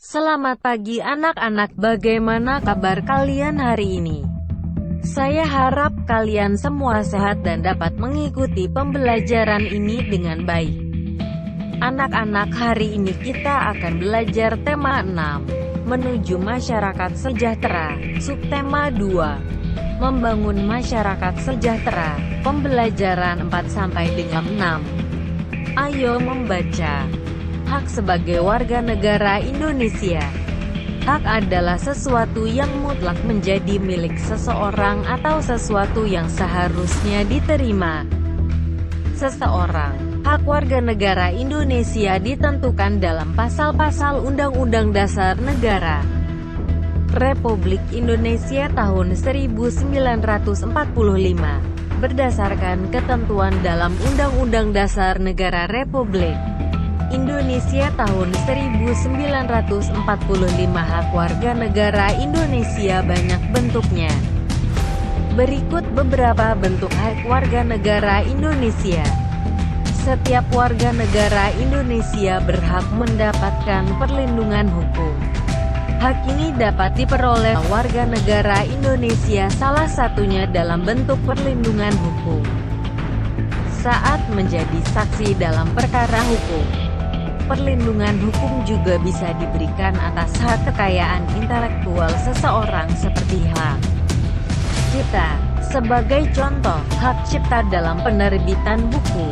Selamat pagi anak-anak, bagaimana kabar kalian hari ini? Saya harap kalian semua sehat dan dapat mengikuti pembelajaran ini dengan baik. Anak-anak, hari ini kita akan belajar tema 6, menuju masyarakat sejahtera, subtema 2, membangun masyarakat sejahtera, pembelajaran 4-6. Ayo membaca. Hak sebagai warga negara Indonesia. Hak adalah sesuatu yang mutlak menjadi milik seseorang atau sesuatu yang seharusnya diterima seseorang. Hak warga negara Indonesia ditentukan dalam pasal-pasal Undang-Undang Dasar Negara Republik Indonesia tahun 1945, berdasarkan ketentuan dalam Undang-Undang Dasar Negara Republik Indonesia tahun 1945. Hak warga negara Indonesia banyak bentuknya. Berikut beberapa bentuk hak warga negara Indonesia. Setiap warga negara Indonesia berhak mendapatkan perlindungan hukum. Hak ini dapat diperoleh warga negara Indonesia, salah satunya dalam bentuk perlindungan hukum saat menjadi saksi dalam perkara hukum. Perlindungan hukum juga bisa diberikan atas hak kekayaan intelektual seseorang seperti hak cipta. Sebagai contoh, hak cipta dalam penerbitan buku.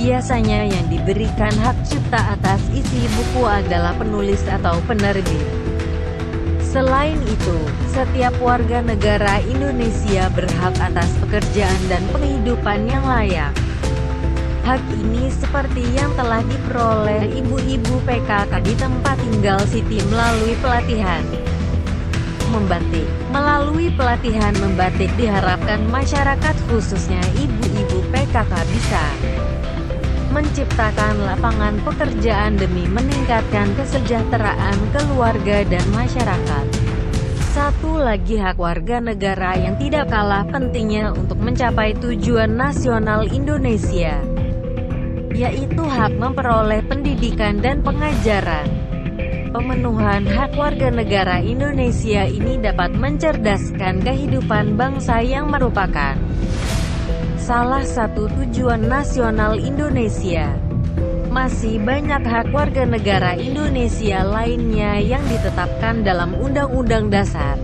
Biasanya yang diberikan hak cipta atas isi buku adalah penulis atau penerbit. Selain itu, setiap warga negara Indonesia berhak atas pekerjaan dan penghidupan yang layak. Hak ini seperti yang telah diperoleh ibu-ibu PKK di tempat tinggal Siti melalui pelatihan membatik. Melalui pelatihan membatik diharapkan masyarakat, khususnya ibu-ibu PKK, bisa menciptakan lapangan pekerjaan demi meningkatkan kesejahteraan keluarga dan masyarakat. Satu lagi hak warga negara yang tidak kalah pentingnya untuk mencapai tujuan nasional Indonesia, yaitu hak memperoleh pendidikan dan pengajaran. Pemenuhan hak warga negara Indonesia ini dapat mencerdaskan kehidupan bangsa yang merupakan salah satu tujuan nasional Indonesia. Masih banyak hak warga negara Indonesia lainnya yang ditetapkan dalam Undang-Undang Dasar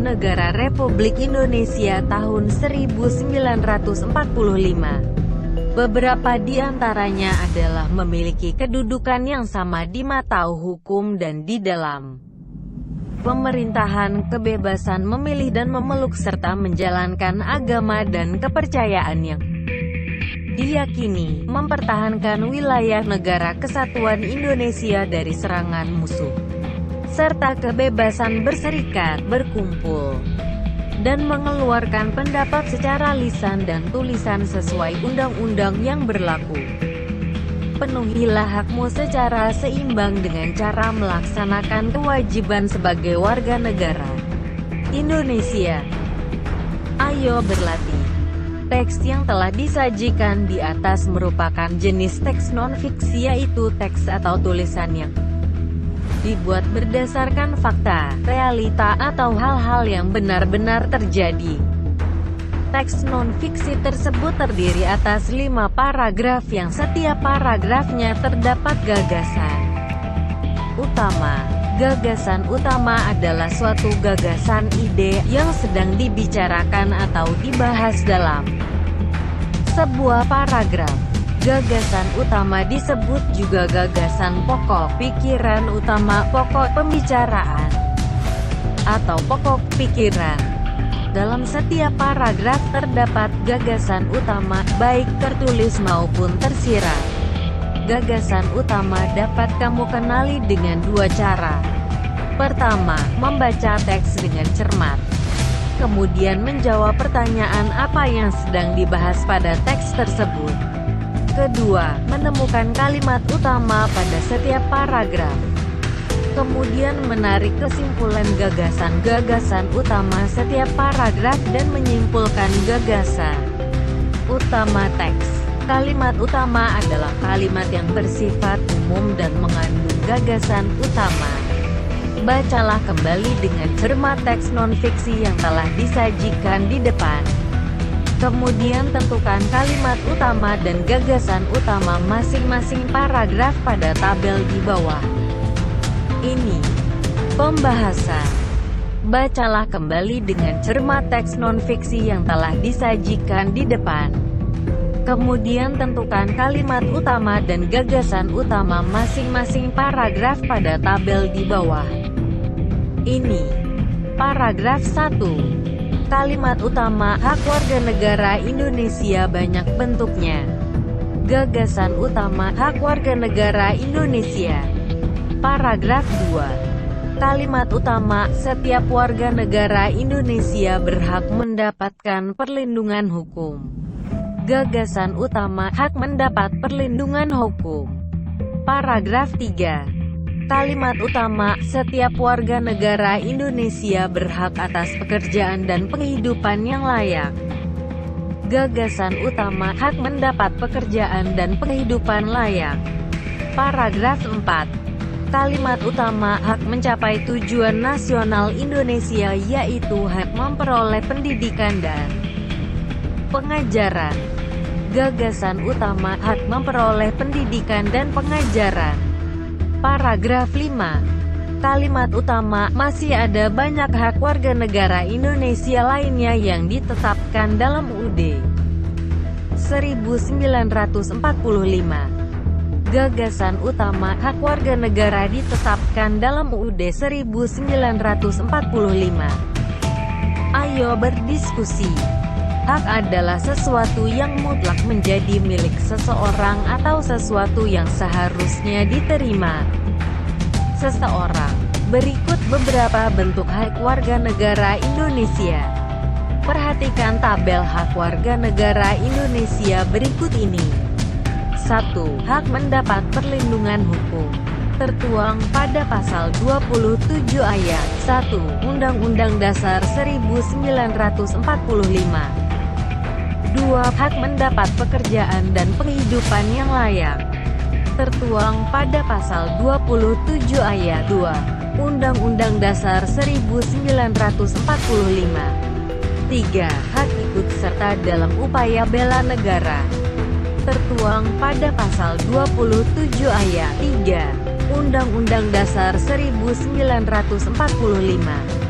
Negara Republik Indonesia tahun 1945. Beberapa di antaranya adalah memiliki kedudukan yang sama di mata hukum dan di dalam pemerintahan, kebebasan memilih dan memeluk, serta menjalankan agama dan kepercayaan yang diyakini, mempertahankan wilayah negara kesatuan Indonesia dari serangan musuh, serta kebebasan berserikat, berkumpul, dan mengeluarkan pendapat secara lisan dan tulisan sesuai undang-undang yang berlaku. Penuhilah hakmu secara seimbang dengan cara melaksanakan kewajiban sebagai warga negara Indonesia. Ayo berlatih. Teks yang telah disajikan di atas merupakan jenis teks non-fiksi, yaitu teks atau tulisan yang dibuat berdasarkan fakta, realita, atau hal-hal yang benar-benar terjadi. Teks non-fiksi tersebut terdiri atas 5 paragraf yang setiap paragrafnya terdapat gagasan utama. Gagasan utama adalah suatu gagasan, ide, yang sedang dibicarakan atau dibahas dalam sebuah paragraf. Gagasan utama disebut juga gagasan pokok, pikiran utama, pokok pembicaraan, atau pokok pikiran. Dalam setiap paragraf terdapat gagasan utama, baik tertulis maupun tersirat. Gagasan utama dapat kamu kenali dengan 2 cara. Pertama, membaca teks dengan cermat. Kemudian menjawab pertanyaan apa yang sedang dibahas pada teks tersebut. Kedua, menemukan kalimat utama pada setiap paragraf. Kemudian menarik kesimpulan gagasan-gagasan utama setiap paragraf dan menyimpulkan gagasan utama teks. Kalimat utama adalah kalimat yang bersifat umum dan mengandung gagasan utama. Bacalah kembali dengan cermat teks non-fiksi yang telah disajikan di depan. Kemudian tentukan kalimat utama dan gagasan utama masing-masing paragraf pada tabel di bawah. Ini pembahasan. Bacalah kembali dengan cermat teks non-fiksi yang telah disajikan di depan. Kemudian tentukan kalimat utama dan gagasan utama masing-masing paragraf pada tabel di bawah. Ini paragraf 1. Kalimat utama, hak warga negara Indonesia banyak bentuknya. Gagasan utama, hak warga negara Indonesia. Paragraf 2. Kalimat utama, setiap warga negara Indonesia berhak mendapatkan perlindungan hukum. Gagasan utama, hak mendapat perlindungan hukum. Paragraf 3. Kalimat utama, setiap warga negara Indonesia berhak atas pekerjaan dan penghidupan yang layak. Gagasan utama, hak mendapat pekerjaan dan penghidupan layak. Paragraf 4. Kalimat utama, hak mencapai tujuan nasional Indonesia yaitu hak memperoleh pendidikan dan pengajaran. Gagasan utama, hak memperoleh pendidikan dan pengajaran. Paragraf 5. Kalimat utama, masih ada banyak hak warga negara Indonesia lainnya yang ditetapkan dalam UUD 1945. Gagasan utama, hak warga negara ditetapkan dalam UUD 1945. Ayo berdiskusi. Hak adalah sesuatu yang mutlak menjadi milik seseorang atau sesuatu yang seharusnya diterima seseorang. Berikut beberapa bentuk hak warga negara Indonesia. Perhatikan tabel hak warga negara Indonesia berikut ini. 1. Hak mendapat perlindungan hukum. Tertuang pada pasal 27 ayat 1 Undang-Undang Dasar 1945. 2. Hak mendapat pekerjaan dan penghidupan yang layak. Tertuang pada pasal 27 ayat 2 Undang-Undang Dasar 1945. 3. Hak ikut serta dalam upaya bela negara. Tertuang pada pasal 27 ayat 3 Undang-Undang Dasar 1945.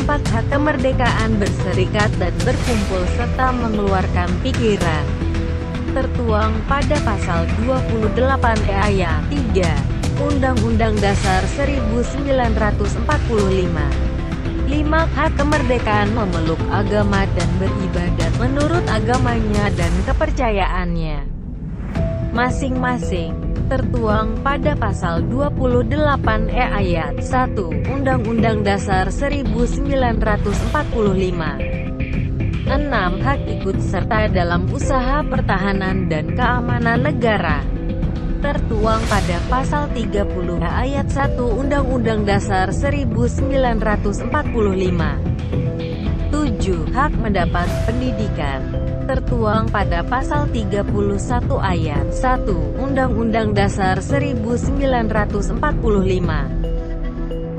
4. Hak kemerdekaan berserikat dan berkumpul serta mengeluarkan pikiran. Tertuang pada pasal 28 ayat 3 Undang-Undang Dasar 1945. 5. Hak kemerdekaan memeluk agama dan beribadat menurut agamanya dan kepercayaannya masing-masing. Tertuang pada pasal 28 ayat 1 Undang-Undang Dasar 1945. 6. Hak ikut serta dalam usaha pertahanan dan keamanan negara. Tertuang pada pasal 30 ayat 1 Undang-Undang Dasar 1945. 7. Hak mendapat pendidikan. Tertuang pada pasal 31 ayat 1 Undang-Undang Dasar 1945.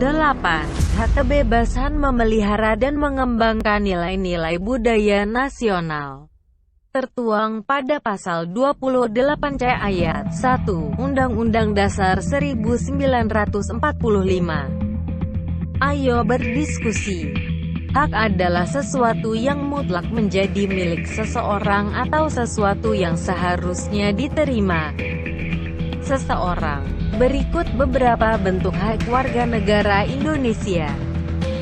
8. Hak kebebasan memelihara dan mengembangkan nilai-nilai budaya nasional. Tertuang pada pasal 28 C ayat 1 Undang-Undang Dasar 1945. Ayo berdiskusi. Hak adalah sesuatu yang mutlak menjadi milik seseorang atau sesuatu yang seharusnya diterima seseorang. Berikut beberapa bentuk hak warga negara Indonesia.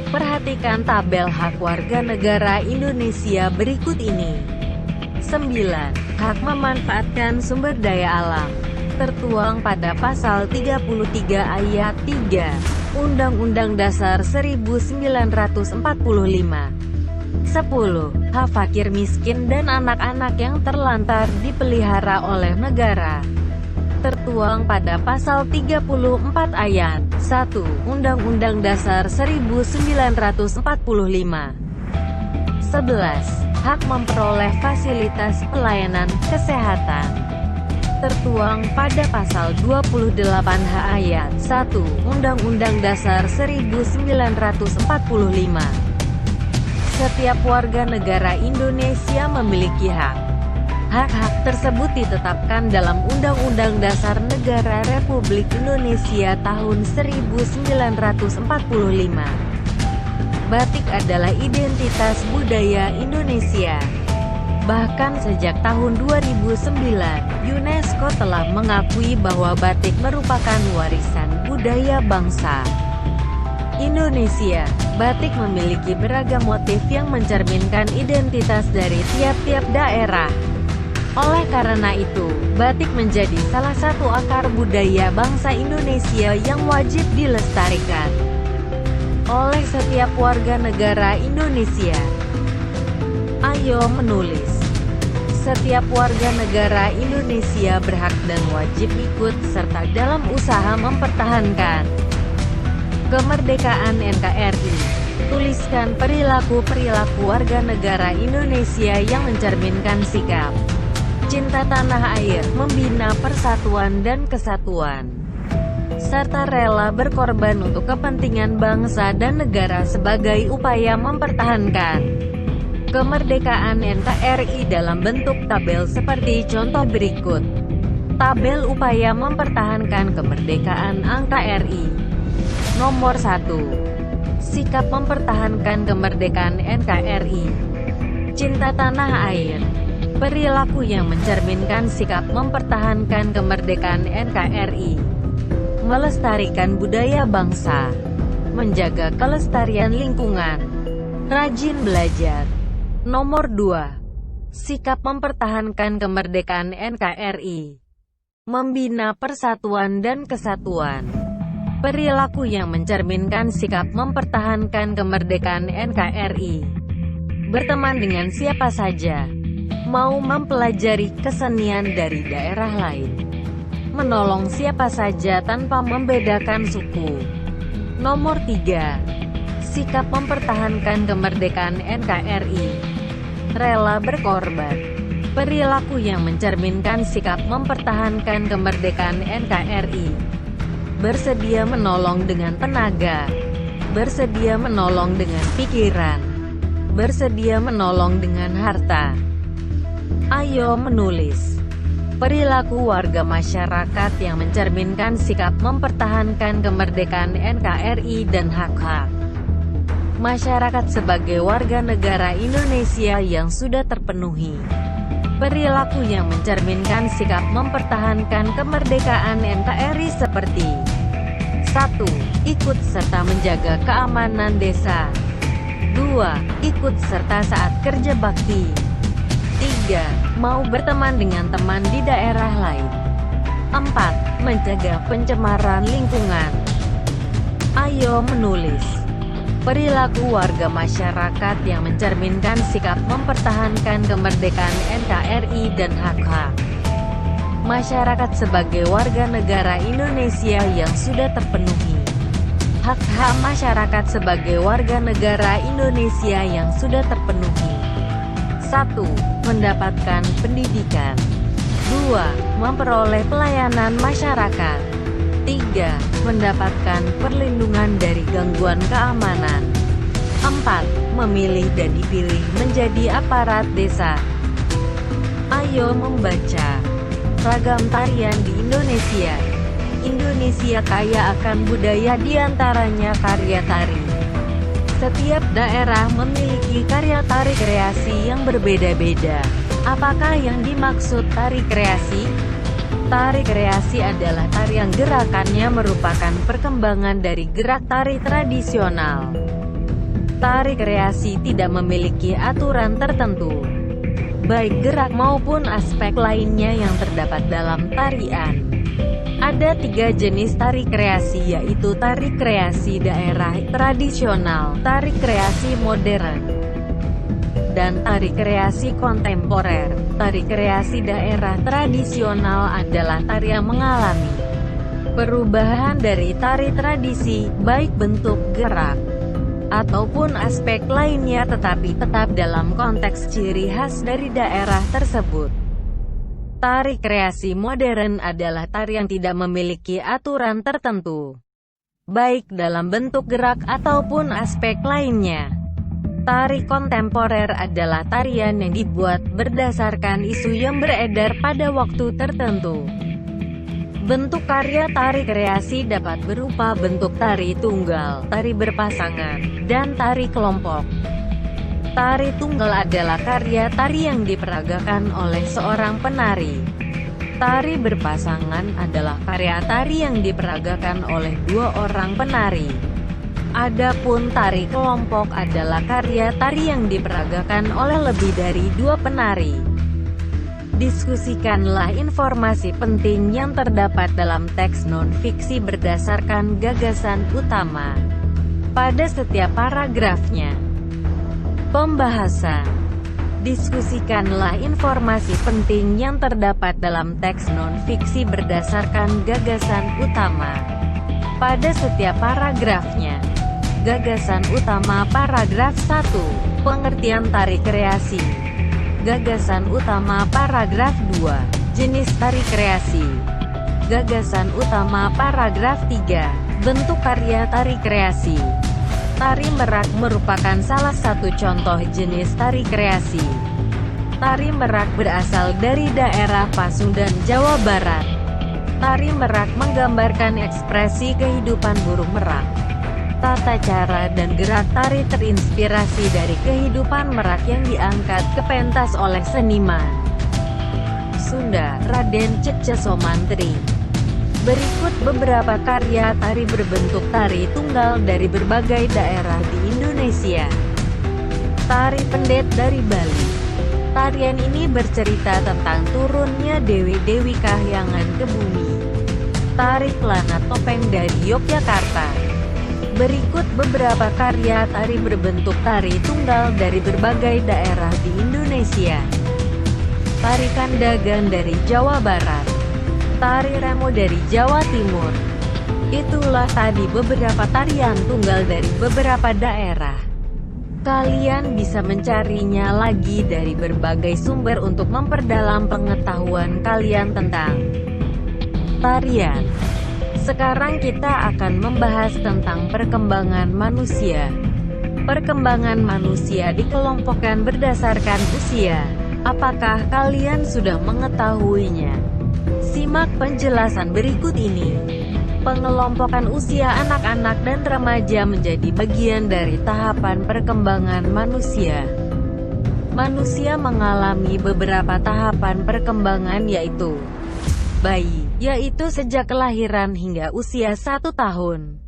Perhatikan tabel hak warga negara Indonesia berikut ini. 9. Hak memanfaatkan sumber daya alam. Tertuang pada pasal 33 ayat 3 Undang-Undang Dasar 1945. 10. Hak fakir miskin dan anak-anak yang terlantar dipelihara oleh negara. Tertuang pada pasal 34 ayat 1 Undang-Undang Dasar 1945. 11. hak memperoleh fasilitas pelayanan kesehatan tertuang pada pasal 28H ayat 1 Undang-Undang Dasar 1945. Setiap warga negara Indonesia memiliki hak. Hak-hak tersebut ditetapkan dalam Undang-Undang Dasar Negara Republik Indonesia tahun 1945. Batik adalah identitas budaya Indonesia. Bahkan sejak tahun 2009, UNESCO telah mengakui bahwa batik merupakan warisan budaya bangsa Indonesia. Batik memiliki beragam motif yang mencerminkan identitas dari tiap-tiap daerah. Oleh karena itu, batik menjadi salah satu akar budaya bangsa Indonesia yang wajib dilestarikan oleh setiap warga negara Indonesia. Ayo menulis. Setiap warga negara Indonesia berhak dan wajib ikut serta dalam usaha mempertahankan kemerdekaan NKRI. Tuliskan perilaku-perilaku warga negara Indonesia yang mencerminkan sikap cinta tanah air, membina persatuan dan kesatuan, serta rela berkorban untuk kepentingan bangsa dan negara sebagai upaya mempertahankan kemerdekaan NKRI dalam bentuk tabel seperti contoh berikut. Tabel upaya mempertahankan kemerdekaan NKRI. Nomor 1. Sikap mempertahankan kemerdekaan NKRI. Cinta tanah air. Perilaku yang mencerminkan sikap mempertahankan kemerdekaan NKRI. Melestarikan budaya bangsa. Menjaga kelestarian lingkungan. Rajin belajar. Nomor 2. Sikap mempertahankan kemerdekaan NKRI. Membina persatuan dan kesatuan. Perilaku yang mencerminkan sikap mempertahankan kemerdekaan NKRI. Berteman dengan siapa saja. Mau mempelajari kesenian dari daerah lain. Menolong siapa saja tanpa membedakan suku. Nomor 3. Sikap mempertahankan kemerdekaan NKRI. Rela berkorban. Perilaku yang mencerminkan sikap mempertahankan kemerdekaan NKRI. Bersedia menolong dengan tenaga. Bersedia menolong dengan pikiran. Bersedia menolong dengan harta. Ayo menulis. Perilaku warga masyarakat yang mencerminkan sikap mempertahankan kemerdekaan NKRI dan hak-hak masyarakat sebagai warga negara Indonesia yang sudah terpenuhi. Perilaku yang mencerminkan sikap mempertahankan kemerdekaan NKRI seperti 1. Ikut serta menjaga keamanan desa. 2. Ikut serta saat kerja bakti. 3. Mau berteman dengan teman di daerah lain. 4. Mencegah pencemaran lingkungan. Ayo menulis. Perilaku warga masyarakat yang mencerminkan sikap mempertahankan kemerdekaan NKRI dan hak-hak masyarakat sebagai warga negara Indonesia yang sudah terpenuhi. Hak-hak masyarakat sebagai warga negara Indonesia yang sudah terpenuhi. 1. Mendapatkan pendidikan. 2. Memperoleh pelayanan masyarakat. 3. Mendapatkan perlindungan dari gangguan keamanan. 4. Memilih dan dipilih menjadi aparat desa. Ayo membaca. Ragam tarian di Indonesia. Indonesia kaya akan budaya, diantaranya karya tari. Setiap daerah memiliki karya tari kreasi yang berbeda-beda. Apakah yang dimaksud tari kreasi? Tari kreasi adalah tari yang gerakannya merupakan perkembangan dari gerak tari tradisional. Tari kreasi tidak memiliki aturan tertentu, baik gerak maupun aspek lainnya yang terdapat dalam tarian. Ada 3 jenis tari kreasi, yaitu tari kreasi daerah tradisional, tari kreasi modern, dan tari kreasi kontemporer. Tari kreasi daerah tradisional adalah tari yang mengalami perubahan dari tari tradisi, baik bentuk gerak, ataupun aspek lainnya, tetapi tetap dalam konteks ciri khas dari daerah tersebut. Tari kreasi modern adalah tari yang tidak memiliki aturan tertentu, baik dalam bentuk gerak ataupun aspek lainnya. Tari kontemporer adalah tarian yang dibuat berdasarkan isu yang beredar pada waktu tertentu. Bentuk karya tari kreasi dapat berupa bentuk tari tunggal, tari berpasangan, dan tari kelompok. Tari tunggal adalah karya tari yang diperagakan oleh seorang penari. Tari berpasangan adalah karya tari yang diperagakan oleh dua orang penari. Adapun tari kelompok adalah karya tari yang diperagakan oleh lebih dari dua penari. Diskusikanlah informasi penting yang terdapat dalam teks non-fiksi berdasarkan gagasan utama pada setiap paragrafnya. Pembahasan. Diskusikanlah informasi penting yang terdapat dalam teks non-fiksi berdasarkan gagasan utama pada setiap paragrafnya. Gagasan utama paragraf 1. Pengertian tari kreasi. Gagasan utama paragraf 2. Jenis tari kreasi. Gagasan utama paragraf 3. Bentuk karya tari kreasi. Tari merak merupakan salah satu contoh jenis tari kreasi. Tari merak berasal dari daerah Pasundan, Jawa Barat. Tari merak menggambarkan ekspresi kehidupan burung merak. Tata cara dan gerak tari terinspirasi dari kehidupan merak yang diangkat ke pentas oleh seniman Sunda, Raden Cecesomantri. Berikut beberapa karya tari berbentuk tari tunggal dari berbagai daerah di Indonesia. Tari Pendet dari Bali. Tarian ini bercerita tentang turunnya dewi-dewi kahyangan ke bumi. Tari Kelana Topeng dari Yogyakarta. Berikut beberapa karya tari berbentuk tari tunggal dari berbagai daerah di Indonesia. Tari Kandagan dari Jawa Barat. Tari Remo dari Jawa Timur. Itulah tadi beberapa tarian tunggal dari beberapa daerah. Kalian bisa mencarinya lagi dari berbagai sumber untuk memperdalam pengetahuan kalian tentang tarian. Sekarang kita akan membahas tentang perkembangan manusia. Perkembangan manusia dikelompokkan berdasarkan usia. Apakah kalian sudah mengetahuinya? Simak penjelasan berikut ini. Pengelompokan usia anak-anak dan remaja menjadi bagian dari tahapan perkembangan manusia. Manusia mengalami beberapa tahapan perkembangan, yaitu bayi, yaitu sejak kelahiran hingga usia 1 tahun.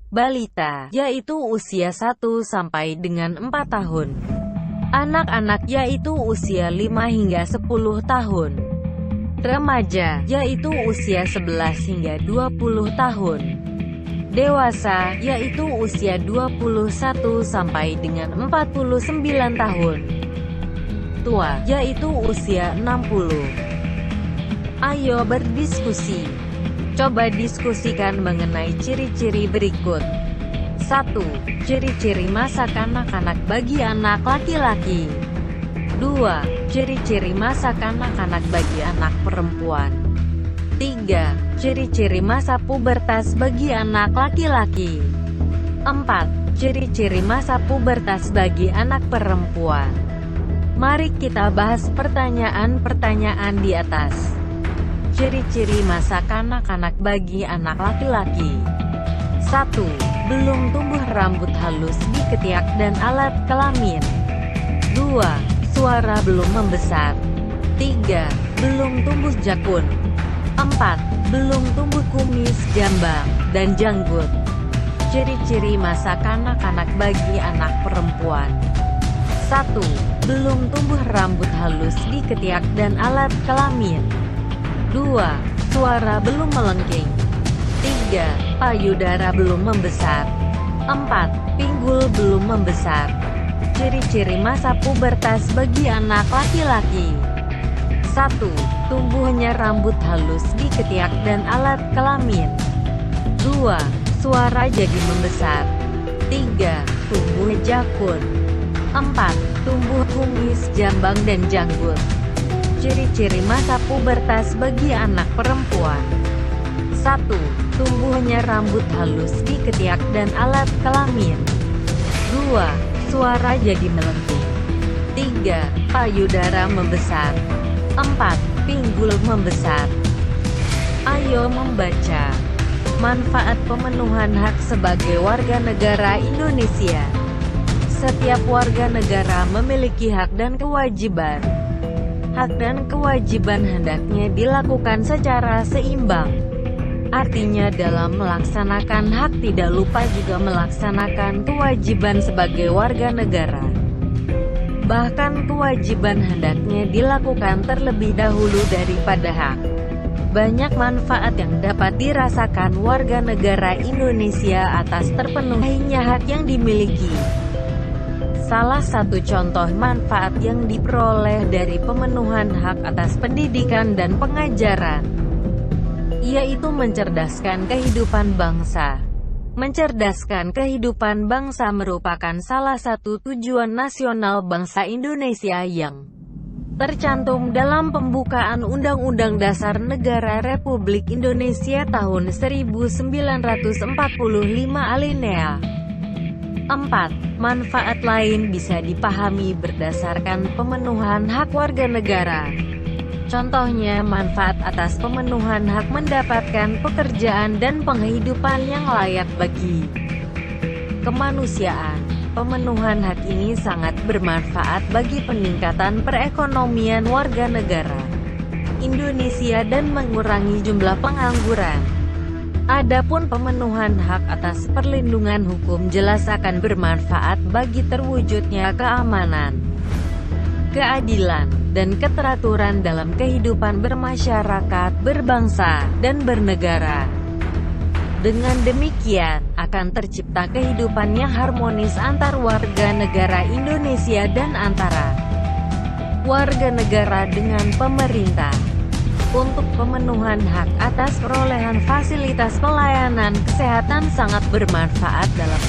Balita, yaitu usia 1 sampai dengan 4 tahun. Anak-anak, yaitu usia 5 hingga 10 tahun. Remaja, yaitu usia 11 hingga 20 tahun. Dewasa, yaitu usia 21 sampai dengan 49 tahun. Tua, yaitu usia 60. Ayo berdiskusi. Coba diskusikan mengenai ciri-ciri berikut. 1. Ciri-ciri masa kanak-kanak bagi anak laki-laki. 2. Ciri-ciri masa kanak-kanak bagi anak perempuan. 3. Ciri-ciri masa pubertas bagi anak laki-laki. 4. Ciri-ciri masa pubertas bagi anak perempuan. Mari kita bahas pertanyaan-pertanyaan di atas. Ciri-ciri masa kanak-kanak bagi anak laki-laki. 1. Belum tumbuh rambut halus di ketiak dan alat kelamin. 2. Suara belum membesar. 3. Belum tumbuh jakun. 4. Belum tumbuh kumis, jambang, dan janggut. Ciri-ciri masa kanak-kanak bagi anak perempuan. 1. Belum tumbuh rambut halus di ketiak dan alat kelamin. 2. Suara belum melengking. 3. Payudara belum membesar. 4. Pinggul belum membesar. Ciri-ciri masa pubertas bagi anak laki-laki. 1. Tumbuhnya rambut halus di ketiak dan alat kelamin. 2. Suara jadi membesar. 3. Tumbuh jakun. 4. Tumbuh kumis, jambang dan janggut. Ciri-ciri masa pubertas bagi anak perempuan. 1. Tumbuhnya rambut halus di ketiak dan alat kelamin. 2. Suara jadi melengking. 3. Payudara membesar. 4. Pinggul membesar. Ayo membaca. Manfaat pemenuhan hak sebagai warga negara Indonesia. Setiap warga negara memiliki hak dan kewajiban. Hak dan kewajiban hendaknya dilakukan secara seimbang. Artinya dalam melaksanakan hak tidak lupa juga melaksanakan kewajiban sebagai warga negara. Bahkan kewajiban hendaknya dilakukan terlebih dahulu daripada hak. Banyak manfaat yang dapat dirasakan warga negara Indonesia atas terpenuhinya hak yang dimiliki. Salah satu contoh manfaat yang diperoleh dari pemenuhan hak atas pendidikan dan pengajaran, yaitu mencerdaskan kehidupan bangsa. Mencerdaskan kehidupan bangsa merupakan salah satu tujuan nasional bangsa Indonesia yang tercantum dalam pembukaan Undang-Undang Dasar Negara Republik Indonesia tahun 1945 alinea 4. Manfaat lain bisa dipahami berdasarkan pemenuhan hak warga negara. Contohnya manfaat atas pemenuhan hak mendapatkan pekerjaan dan penghidupan yang layak bagi kemanusiaan. Pemenuhan hak ini sangat bermanfaat bagi peningkatan perekonomian warga negara Indonesia dan mengurangi jumlah pengangguran. Adapun pemenuhan hak atas perlindungan hukum jelas akan bermanfaat bagi terwujudnya keamanan, keadilan, dan keteraturan dalam kehidupan bermasyarakat, berbangsa, dan bernegara. Dengan demikian, akan tercipta kehidupan yang harmonis antar warga negara Indonesia dan antara warga negara dengan pemerintah. Untuk pemenuhan hak atas perolehan fasilitas pelayanan kesehatan sangat bermanfaat dalam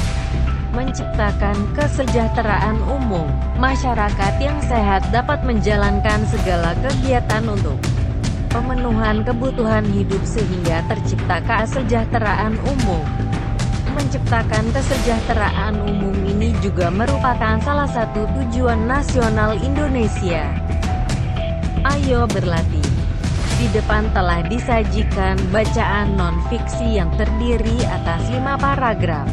menciptakan kesejahteraan umum. Masyarakat yang sehat dapat menjalankan segala kegiatan untuk pemenuhan kebutuhan hidup sehingga tercipta kesejahteraan umum. Menciptakan kesejahteraan umum ini juga merupakan salah satu tujuan nasional Indonesia. Ayo berlatih. Di depan telah disajikan bacaan non-fiksi yang terdiri atas 5 paragraf.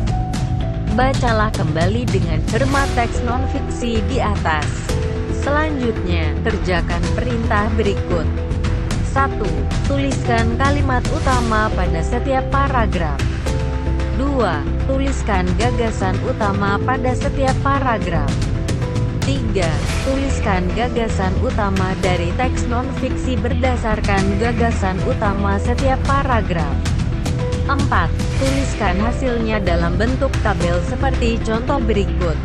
Bacalah kembali dengan cermat teks non-fiksi di atas. Selanjutnya, kerjakan perintah berikut. 1. Tuliskan kalimat utama pada setiap paragraf. 2. Tuliskan gagasan utama pada setiap paragraf. 3. Tuliskan gagasan utama dari teks non-fiksi berdasarkan gagasan utama setiap paragraf. 4. Tuliskan hasilnya dalam bentuk tabel seperti contoh berikut.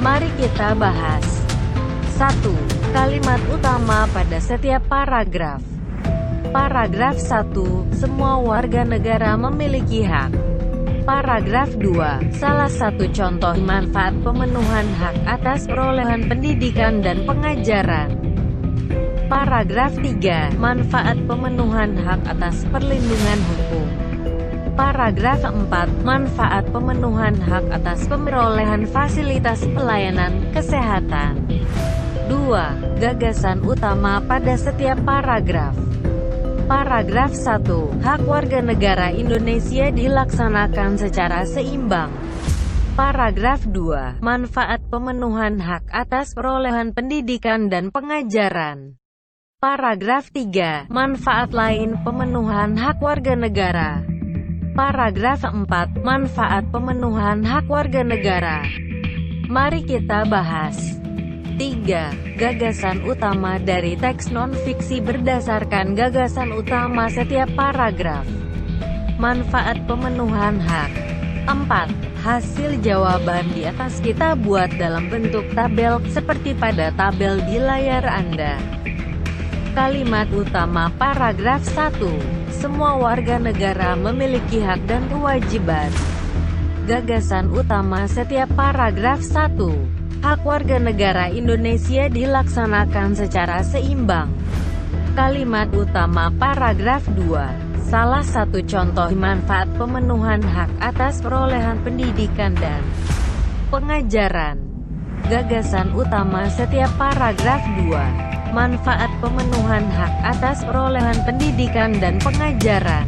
Mari kita bahas. 1. Kalimat utama pada setiap paragraf. Paragraf 1. Semua warga negara memiliki hak. Paragraf 2. Salah satu contoh manfaat pemenuhan hak atas perolehan pendidikan dan pengajaran. Paragraf 3. Manfaat pemenuhan hak atas perlindungan hukum. Paragraf 4. Manfaat pemenuhan hak atas pemerolehan fasilitas pelayanan kesehatan. 2. Gagasan utama pada setiap paragraf. Paragraf 1. Hak warga negara Indonesia dilaksanakan secara seimbang. Paragraf 2. Manfaat pemenuhan hak atas perolehan pendidikan dan pengajaran. Paragraf 3. Manfaat lain pemenuhan hak warga negara. Paragraf 4. Manfaat pemenuhan hak warga negara. Mari kita bahas. 3. Gagasan utama dari teks non-fiksi berdasarkan gagasan utama setiap paragraf. Manfaat pemenuhan hak. 4. Hasil jawaban di atas kita buat dalam bentuk tabel, seperti pada tabel di layar Anda. Kalimat utama paragraf 1. Semua warga negara memiliki hak dan kewajiban. Gagasan utama setiap paragraf 1. Hak warga negara Indonesia dilaksanakan secara seimbang. Kalimat utama paragraf 2. Salah satu contoh manfaat pemenuhan hak atas perolehan pendidikan dan pengajaran. Gagasan utama setiap paragraf 2. Manfaat pemenuhan hak atas perolehan pendidikan dan pengajaran.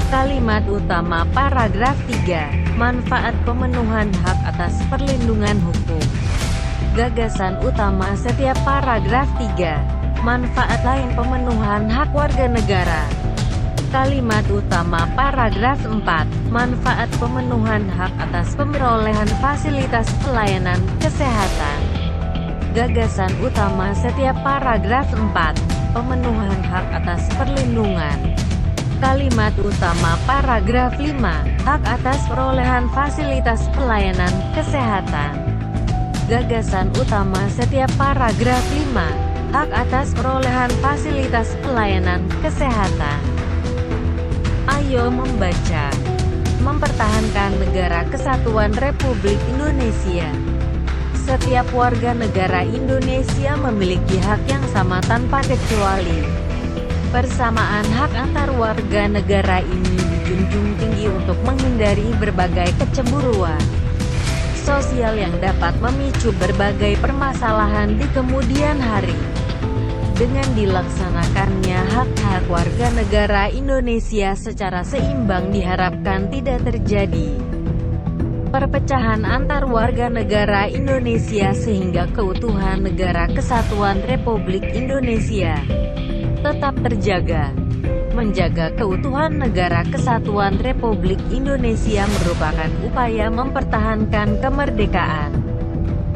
Kalimat utama paragraf 3. Manfaat pemenuhan hak atas perlindungan hukum. Gagasan utama setiap paragraf 3. Manfaat lain pemenuhan hak warga negara. Kalimat utama paragraf 4. Manfaat pemenuhan hak atas perolehan fasilitas pelayanan kesehatan. Gagasan utama setiap paragraf 4. Pemenuhan hak atas perlindungan. Kalimat utama paragraf 5. Hak atas perolehan fasilitas pelayanan kesehatan. Gagasan utama setiap paragraf 5. Hak atas perolehan fasilitas pelayanan kesehatan. Ayo membaca. Mempertahankan Negara Kesatuan Republik Indonesia. Setiap warga negara Indonesia memiliki hak yang sama tanpa kecuali. Persamaan hak antar warga negara ini dijunjung tinggi untuk menghindari berbagai kecemburuan sosial yang dapat memicu berbagai permasalahan di kemudian hari. Dengan dilaksanakannya hak-hak warga negara Indonesia secara seimbang diharapkan tidak terjadi perpecahan antar warga negara Indonesia sehingga keutuhan Negara Kesatuan Republik Indonesia tetap terjaga. Menjaga keutuhan Negara Kesatuan Republik Indonesia merupakan upaya mempertahankan kemerdekaan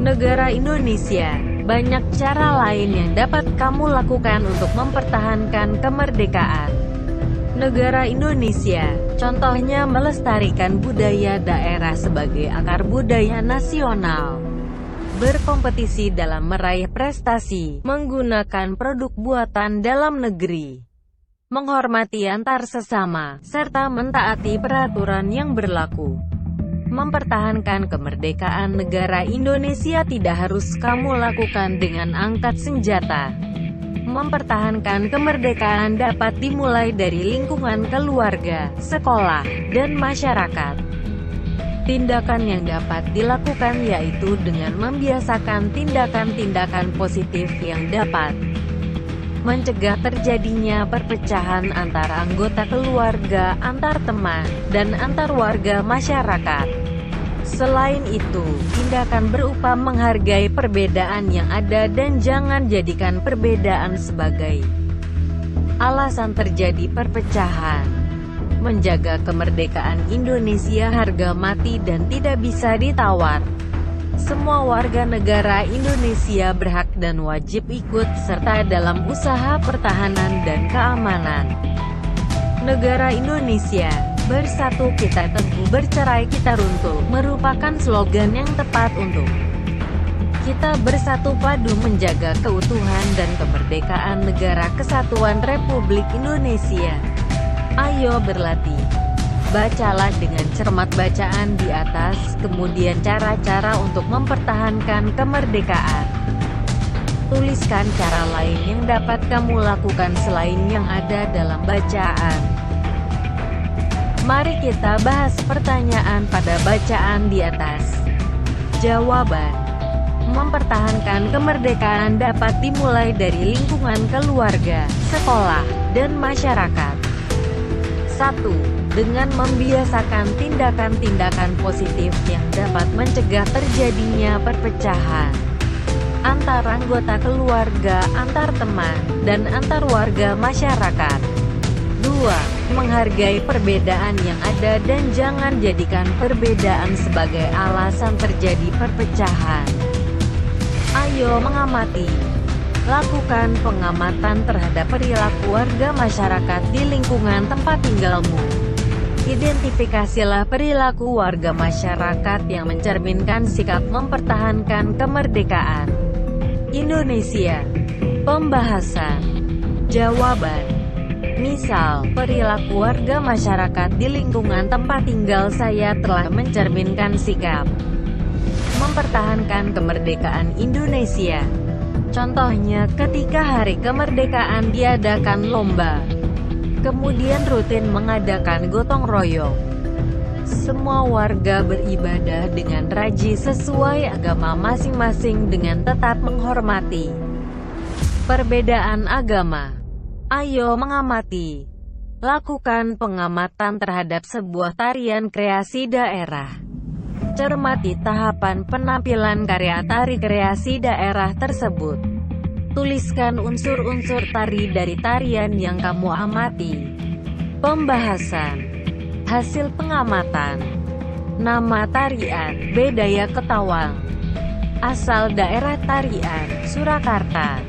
negara Indonesia. Banyak cara lain yang dapat kamu lakukan untuk mempertahankan kemerdekaan negara Indonesia. Contohnya melestarikan budaya daerah sebagai akar budaya nasional. Berkompetisi dalam meraih prestasi, menggunakan produk buatan dalam negeri, menghormati antar sesama, serta mentaati peraturan yang berlaku. Mempertahankan kemerdekaan negara Indonesia tidak harus kamu lakukan dengan angkat senjata. Mempertahankan kemerdekaan dapat dimulai dari lingkungan keluarga, sekolah, dan masyarakat. Tindakan yang dapat dilakukan yaitu dengan membiasakan tindakan-tindakan positif yang dapat mencegah terjadinya perpecahan antara anggota keluarga, antar teman, dan antar warga masyarakat. Selain itu, tindakan berupa menghargai perbedaan yang ada dan jangan jadikan perbedaan sebagai alasan terjadi perpecahan. Menjaga kemerdekaan Indonesia harga mati dan tidak bisa ditawar. Semua warga negara Indonesia berhak dan wajib ikut serta dalam usaha pertahanan dan keamanan negara Indonesia. Bersatu kita teguh, bercerai kita runtuh, merupakan slogan yang tepat untuk kita bersatu padu menjaga keutuhan dan kemerdekaan Negara Kesatuan Republik Indonesia. Ayo berlatih. Bacalah dengan cermat bacaan di atas, kemudian cara-cara untuk mempertahankan kemerdekaan. Tuliskan cara lain yang dapat kamu lakukan selain yang ada dalam bacaan. Mari kita bahas pertanyaan pada bacaan di atas. Jawaban: mempertahankan kemerdekaan dapat dimulai dari lingkungan keluarga, sekolah, dan masyarakat. 1. Dengan membiasakan tindakan-tindakan positif yang dapat mencegah terjadinya perpecahan antar anggota keluarga, antar teman, dan antar warga masyarakat. 2. Menghargai perbedaan yang ada dan jangan jadikan perbedaan sebagai alasan terjadi perpecahan. Ayo mengamati. Lakukan pengamatan terhadap perilaku warga masyarakat di lingkungan tempat tinggalmu. Identifikasilah perilaku warga masyarakat yang mencerminkan sikap mempertahankan kemerdekaan Indonesia. Pembahasan. Jawaban: Misal, perilaku warga masyarakat di lingkungan tempat tinggal saya telah mencerminkan sikap mempertahankan kemerdekaan Indonesia. Contohnya ketika hari kemerdekaan diadakan lomba, kemudian rutin mengadakan gotong royong. Semua warga beribadah dengan rajin sesuai agama masing-masing dengan tetap menghormati perbedaan agama. Ayo mengamati. Lakukan pengamatan terhadap sebuah tarian kreasi daerah. Cermati tahapan penampilan karya tari kreasi daerah tersebut. Tuliskan unsur-unsur tari dari tarian yang kamu amati. Pembahasan. Hasil pengamatan. Nama tarian, Bedaya Ketawang. Asal daerah tarian, Surakarta.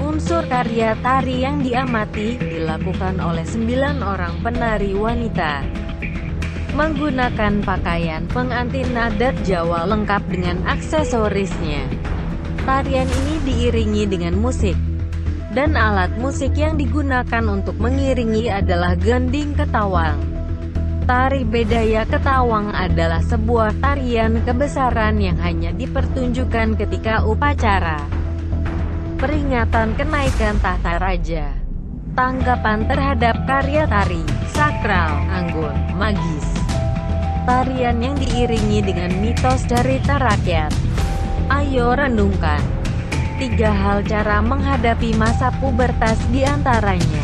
Unsur karya tari yang diamati, dilakukan oleh 9 orang penari wanita. Menggunakan pakaian pengantin adat Jawa lengkap dengan aksesorisnya. Tarian ini diiringi dengan musik. Dan alat musik yang digunakan untuk mengiringi adalah gending ketawang. Tari Bedaya Ketawang adalah sebuah tarian kebesaran yang hanya dipertunjukkan ketika upacara peringatan kenaikan tahta raja. Tanggapan terhadap karya tari, sakral, anggun, magis. Tarian yang diiringi dengan mitos cerita rakyat. Ayo renungkan. 3 hal cara menghadapi masa pubertas diantaranya.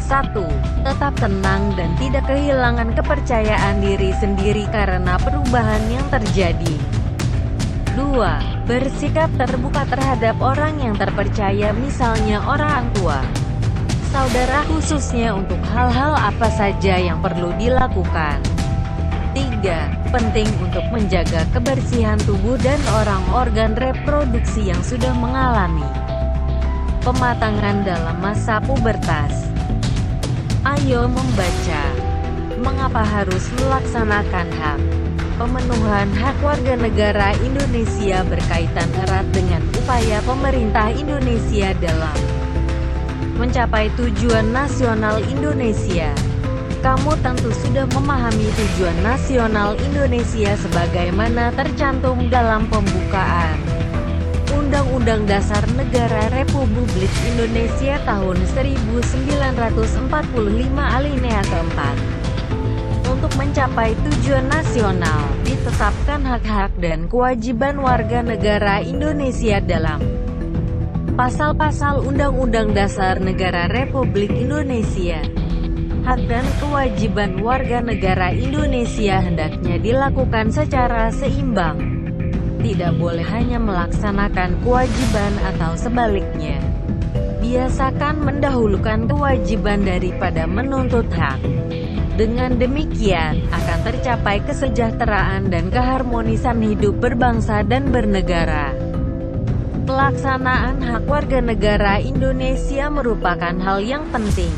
1. Tetap tenang dan tidak kehilangan kepercayaan diri sendiri karena perubahan yang terjadi. 2. Bersikap terbuka terhadap orang yang terpercaya, misalnya orang tua, saudara, khususnya untuk hal-hal apa saja yang perlu dilakukan. 3. Penting untuk menjaga kebersihan tubuh dan organ reproduksi yang sudah mengalami pematangan dalam masa pubertas. Ayo membaca. Mengapa harus melaksanakan hak? Pemenuhan hak warga negara Indonesia berkaitan erat dengan upaya pemerintah Indonesia dalam mencapai tujuan nasional Indonesia. Kamu tentu sudah memahami tujuan nasional Indonesia sebagaimana tercantum dalam pembukaan Undang-Undang Dasar Negara Republik Indonesia tahun 1945 alinea keempat. Untuk mencapai tujuan nasional, ditetapkan hak-hak dan kewajiban warga negara Indonesia dalam pasal-pasal Undang-Undang Dasar Negara Republik Indonesia. Hak dan kewajiban warga negara Indonesia hendaknya dilakukan secara seimbang. Tidak boleh hanya melaksanakan kewajiban atau sebaliknya. Biasakan mendahulukan kewajiban daripada menuntut hak. Dengan demikian, akan tercapai kesejahteraan dan keharmonisan hidup berbangsa dan bernegara. Pelaksanaan hak warga negara Indonesia merupakan hal yang penting.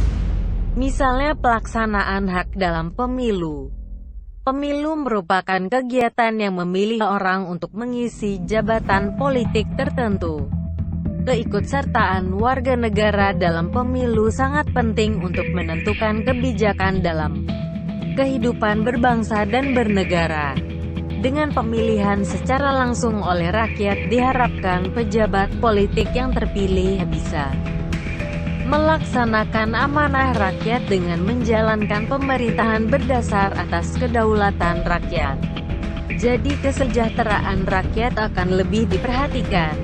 Misalnya pelaksanaan hak dalam pemilu. Pemilu merupakan kegiatan yang memilih orang untuk mengisi jabatan politik tertentu. Keikutsertaan warga negara dalam pemilu sangat penting untuk menentukan kebijakan dalam kehidupan berbangsa dan bernegara. Dengan pemilihan secara langsung oleh rakyat, diharapkan pejabat politik yang terpilih bisa melaksanakan amanah rakyat dengan menjalankan pemerintahan berdasar atas kedaulatan rakyat. Jadi kesejahteraan rakyat akan lebih diperhatikan.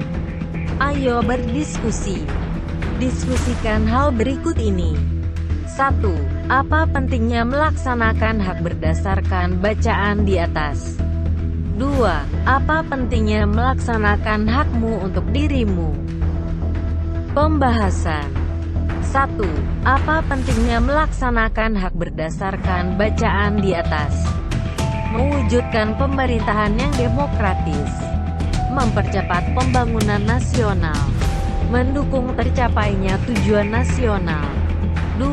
Ayo berdiskusi. Diskusikan hal berikut ini. 1. Apa pentingnya melaksanakan hak berdasarkan bacaan di atas? 2. Apa pentingnya melaksanakan hakmu untuk dirimu? Pembahasan. 1. Apa pentingnya melaksanakan hak berdasarkan bacaan di atas? Mewujudkan pemerintahan yang demokratis. Mempercepat pembangunan nasional, mendukung tercapainya tujuan nasional. 2.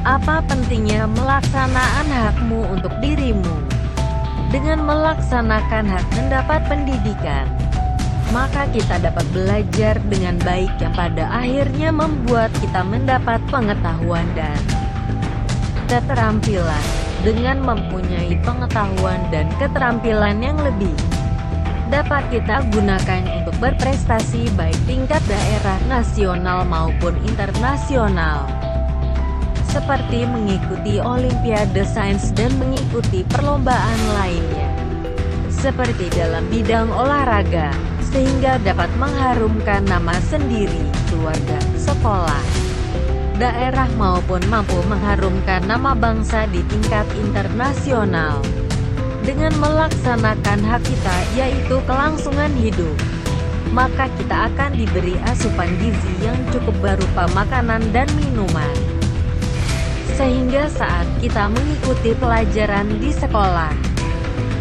Apa pentingnya melaksanaan hakmu untuk dirimu? Dengan melaksanakan hak mendapat pendidikan, maka kita dapat belajar dengan baik yang pada akhirnya membuat kita mendapat pengetahuan dan keterampilan. Dengan mempunyai pengetahuan dan keterampilan yang lebih, dapat kita gunakan untuk berprestasi baik tingkat daerah, nasional maupun internasional, seperti mengikuti olimpiade sains dan mengikuti perlombaan lainnya, seperti dalam bidang olahraga, sehingga dapat mengharumkan nama sendiri, keluarga, sekolah, daerah maupun mampu mengharumkan nama bangsa di tingkat internasional. Dengan melaksanakan hak kita, yaitu kelangsungan hidup, maka kita akan diberi asupan gizi yang cukup berupa makanan dan minuman. Sehingga saat kita mengikuti pelajaran di sekolah,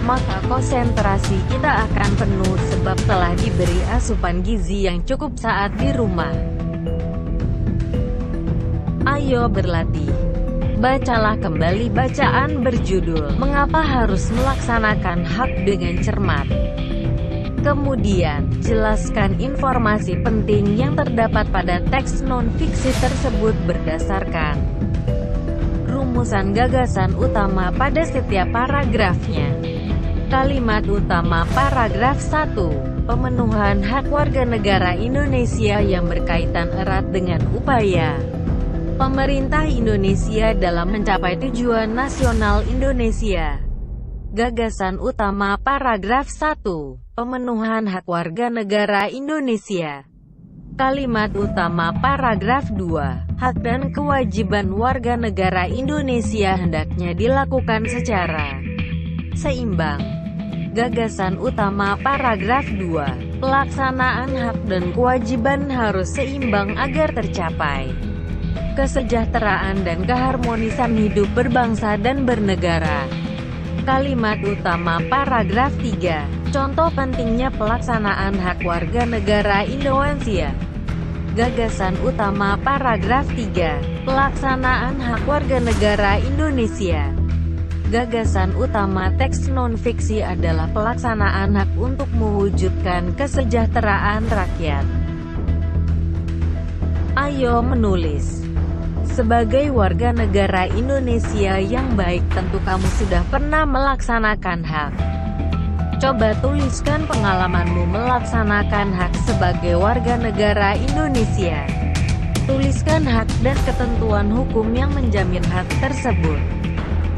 maka konsentrasi kita akan penuh sebab telah diberi asupan gizi yang cukup saat di rumah. Ayo berlatih. Bacalah kembali bacaan berjudul "Mengapa Harus Melaksanakan Hak dengan Cermat". Kemudian, jelaskan informasi penting yang terdapat pada teks non-fiksi tersebut berdasarkan rumusan gagasan utama pada setiap paragrafnya. Kalimat utama paragraf 1. Pemenuhan hak warga negara Indonesia yang berkaitan erat dengan upaya pemerintah Indonesia dalam mencapai tujuan nasional Indonesia. Gagasan utama paragraf 1. Pemenuhan hak warga negara Indonesia. Kalimat utama paragraf 2. Hak dan kewajiban warga negara Indonesia hendaknya dilakukan secara seimbang. Gagasan utama paragraf 2. Pelaksanaan hak dan kewajiban harus seimbang agar tercapai kesejahteraan dan keharmonisan hidup berbangsa dan bernegara. Kalimat utama paragraf 3. Contoh pentingnya pelaksanaan hak warga negara Indonesia. Gagasan utama paragraf 3. Pelaksanaan hak warga negara Indonesia. Gagasan utama teks non-fiksi adalah pelaksanaan hak untuk mewujudkan kesejahteraan rakyat. Ayo menulis. Sebagai warga negara Indonesia yang baik, tentu kamu sudah pernah melaksanakan hak. Coba tuliskan pengalamanmu melaksanakan hak sebagai warga negara Indonesia. Tuliskan hak dan ketentuan hukum yang menjamin hak tersebut.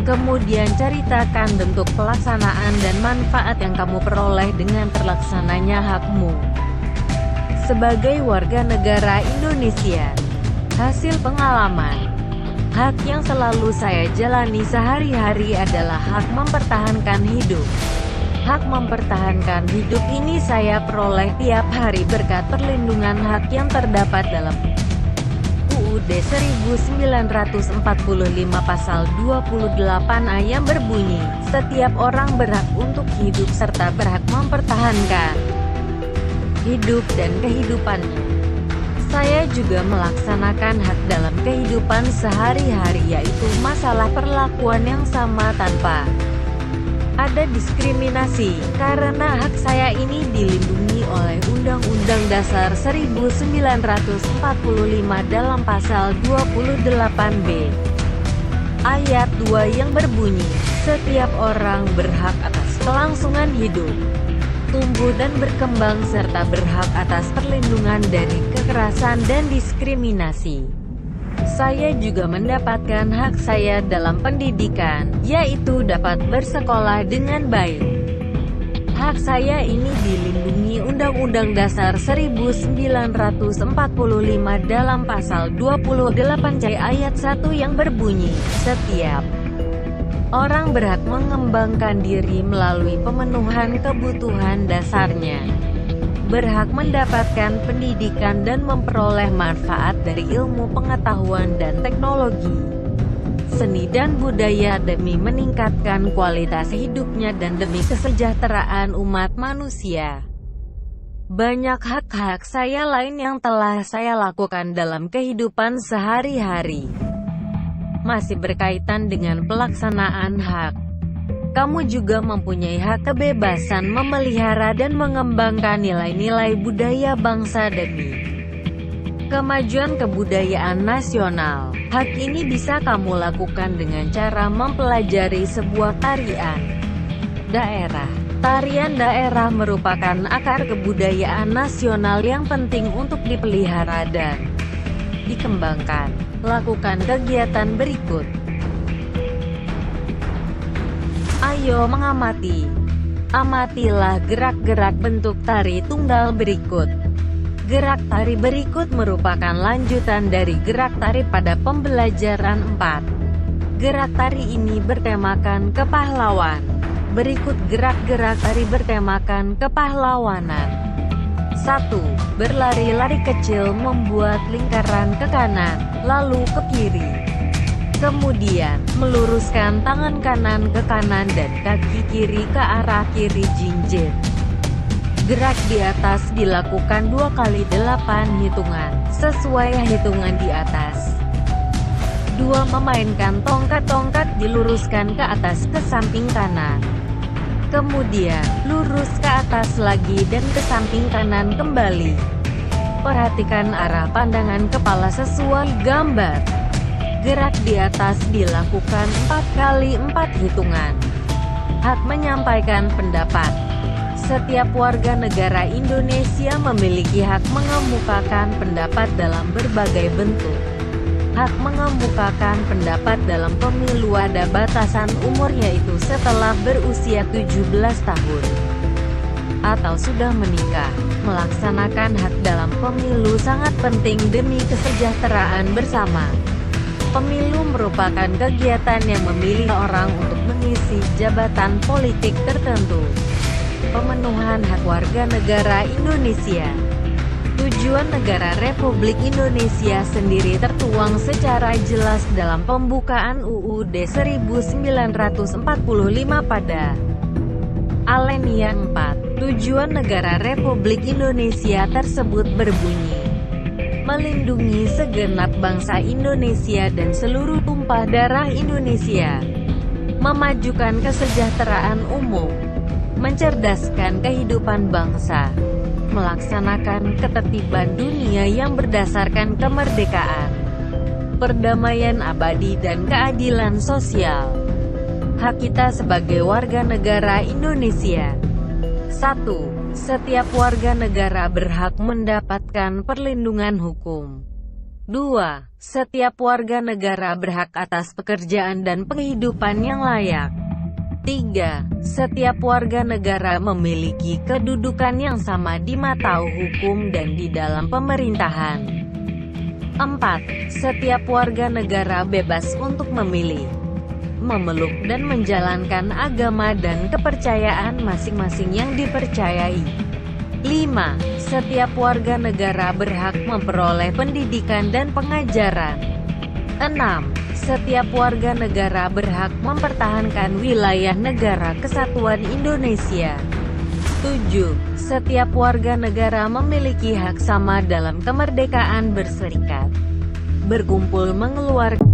Kemudian ceritakan bentuk pelaksanaan dan manfaat yang kamu peroleh dengan terlaksananya hakmu sebagai warga negara Indonesia. Hasil pengalaman. Hak yang selalu saya jalani sehari-hari adalah hak mempertahankan hidup. Hak mempertahankan hidup ini saya peroleh tiap hari berkat perlindungan hak yang terdapat dalam UUD 1945 pasal 28A yang berbunyi, setiap orang berhak untuk hidup serta berhak mempertahankan hidup dan kehidupannya. Saya juga melaksanakan hak dalam kehidupan sehari-hari, yaitu masalah perlakuan yang sama tanpa ada diskriminasi, karena hak saya ini dilindungi oleh Undang-Undang Dasar 1945 dalam pasal 28B ayat 2 yang berbunyi, setiap orang berhak atas kelangsungan hidup, tumbuh dan berkembang serta berhak atas perlindungan dari kekerasan dan diskriminasi. Saya juga mendapatkan hak saya dalam pendidikan, yaitu dapat bersekolah dengan baik. Hak saya ini dilindungi Undang-Undang Dasar 1945 dalam pasal 28C ayat 1 yang berbunyi, setiap orang berhak mengembangkan diri melalui pemenuhan kebutuhan dasarnya, berhak mendapatkan pendidikan dan memperoleh manfaat dari ilmu pengetahuan dan teknologi, seni dan budaya demi meningkatkan kualitas hidupnya dan demi kesejahteraan umat manusia. Banyak hak-hak saya lain yang telah saya lakukan dalam kehidupan sehari-hari masih berkaitan dengan pelaksanaan hak. Kamu juga mempunyai hak kebebasan memelihara dan mengembangkan nilai-nilai budaya bangsa demi kemajuan kebudayaan nasional. Hak ini bisa kamu lakukan dengan cara mempelajari sebuah tarian daerah. Tarian daerah merupakan akar kebudayaan nasional yang penting untuk dipelihara dan dikembangkan. Lakukan kegiatan berikut. Ayo mengamati. Amatilah gerak-gerak bentuk tari tunggal berikut. Gerak tari berikut merupakan lanjutan dari gerak tari pada pembelajaran 4. Gerak tari ini bertemakan kepahlawan. Berikut gerak-gerak tari bertemakan kepahlawanan. 1. Berlari-lari kecil membuat lingkaran ke kanan, lalu ke kiri. Kemudian, meluruskan tangan kanan ke kanan dan kaki kiri ke arah kiri jinjit. Gerak di atas dilakukan 2 kali 8 hitungan, sesuai hitungan di atas. 2. Memainkan tongkat-tongkat diluruskan ke atas ke samping kanan. Kemudian, lurus ke atas lagi dan ke samping kanan kembali. Perhatikan arah pandangan kepala sesuai gambar. Gerak di atas dilakukan 4 kali 4 hitungan. Hak menyampaikan pendapat. Setiap warga negara Indonesia memiliki hak mengemukakan pendapat dalam berbagai bentuk. Hak mengemukakan pendapat dalam pemilu ada batasan umur, yaitu setelah berusia 17 tahun atau sudah menikah. Melaksanakan hak dalam pemilu sangat penting demi kesejahteraan bersama. Pemilu merupakan kegiatan yang memilih orang untuk mengisi jabatan politik tertentu. Pemenuhan hak warga negara Indonesia. Tujuan negara Republik Indonesia sendiri tertuang secara jelas dalam pembukaan UUD 1945 pada alinea 4. Tujuan negara Republik Indonesia tersebut berbunyi: melindungi segenap bangsa Indonesia dan seluruh tumpah darah Indonesia, memajukan kesejahteraan umum, mencerdaskan kehidupan bangsa, melaksanakan ketertiban dunia yang berdasarkan kemerdekaan, perdamaian abadi dan keadilan sosial. Hak kita sebagai warga negara Indonesia. 1. Setiap warga negara berhak mendapatkan perlindungan hukum. 2. Setiap warga negara berhak atas pekerjaan dan penghidupan yang layak. 3. Setiap warga negara memiliki kedudukan yang sama di mata hukum dan di dalam pemerintahan. 4. Setiap warga negara bebas untuk memilih, memeluk dan menjalankan agama dan kepercayaan masing-masing yang dipercayai. 5. Setiap warga negara berhak memperoleh pendidikan dan pengajaran. 6. Setiap warga negara berhak mempertahankan wilayah negara kesatuan Indonesia. 7. Setiap warga negara memiliki hak sama dalam kemerdekaan berserikat, berkumpul, mengeluarkan